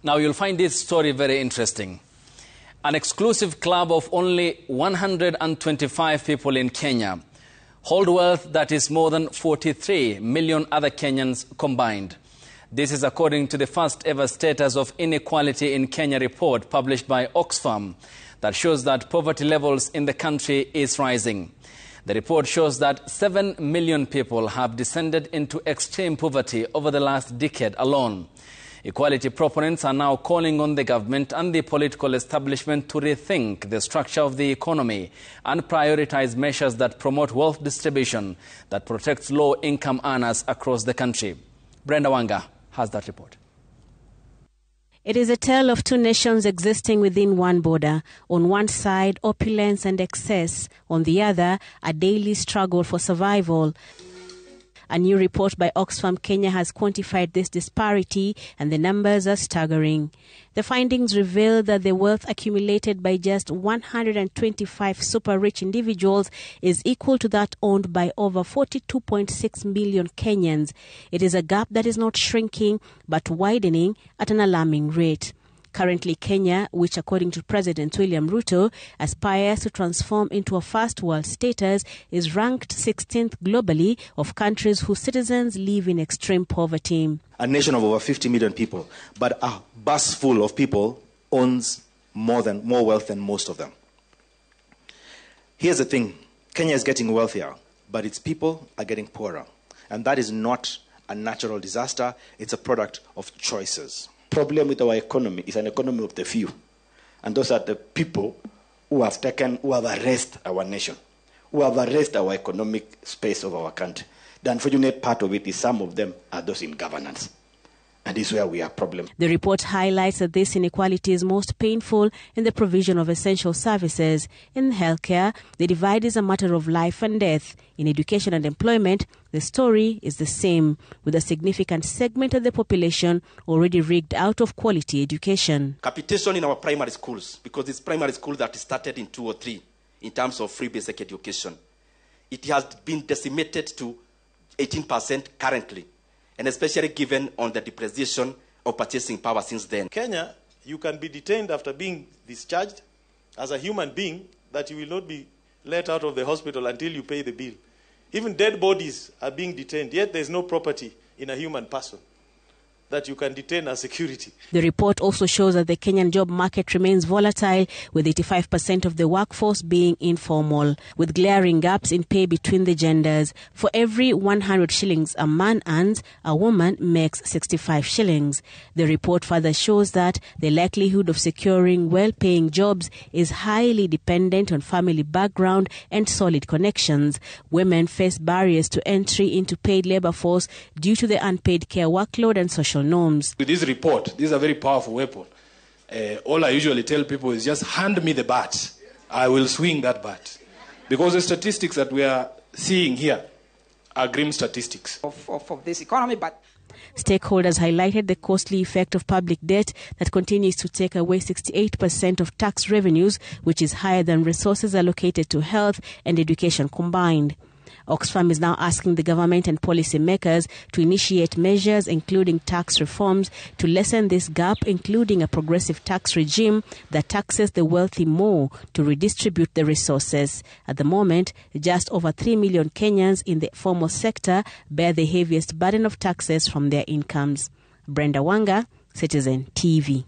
Now you'll find this story very interesting. An exclusive club of only 125 people in Kenya hold wealth that is more than 43 million other Kenyans combined. This is according to the first ever Status of Inequality in Kenya report published by Oxfam that shows that poverty levels in the country is rising. The report shows that 7 million people have descended into extreme poverty over the last decade alone. Equality proponents are now calling on the government and the political establishment to rethink the structure of the economy and prioritize measures that promote wealth distribution that protects low-income earners across the country. Brenda Wanga has that report. It is a tale of two nations existing within one border. On one side, opulence and excess. On the other, a daily struggle for survival. A new report by Oxfam Kenya has quantified this disparity, and the numbers are staggering. The findings reveal that the wealth accumulated by just 125 super-rich individuals is equal to that owned by over 42.6 million Kenyans. It is a gap that is not shrinking, but widening at an alarming rate. Currently, Kenya, which according to President William Ruto aspires to transform into a first world status, is ranked 16th globally of countries whose citizens live in extreme poverty. A nation of over 50 million people, but a bus full of people owns more wealth than most of them. Here's the thing, Kenya is getting wealthier, but its people are getting poorer. And that is not a natural disaster, it's a product of choices. Problem with our economy is an economy of the few. And those are the people who have arrested our nation, who have arrested our economic space of our country. The unfortunate part of it is some of them are those in governance. And this is where we have problems. The report highlights that this inequality is most painful in the provision of essential services. In healthcare, the divide is a matter of life and death. In education and employment, the story is the same, with a significant segment of the population already rigged out of quality education. Capitation in our primary schools, because it's primary school that started in 2003 in terms of free basic education. It has been decimated to 18% currently, and especially given on the depreciation of purchasing power since then. Kenya, you can be detained after being discharged as a human being, that you will not be let out of the hospital until you pay the bill. Even dead bodies are being detained, yet there is no property in a human person that you can detain as security. The report also shows that the Kenyan job market remains volatile, with 85% of the workforce being informal, with glaring gaps in pay between the genders. For every 100 shillings a man earns, a woman makes 65 shillings. The report further shows that the likelihood of securing well-paying jobs is highly dependent on family background and solid connections. Women face barriers to entry into paid labor force due to the unpaid care workload and social norms. With this report, this is a very powerful weapon. All I usually tell people is just hand me the bat. I will swing that bat. Because the statistics that we are seeing here are grim statistics. Of this economy, but stakeholders highlighted the costly effect of public debt that continues to take away 68% of tax revenues, which is higher than resources allocated to health and education combined. Oxfam is now asking the government and policymakers to initiate measures including tax reforms to lessen this gap, including a progressive tax regime that taxes the wealthy more to redistribute the resources. At the moment, just over 3 million Kenyans in the formal sector bear the heaviest burden of taxes from their incomes. Brenda Wanga, Citizen TV.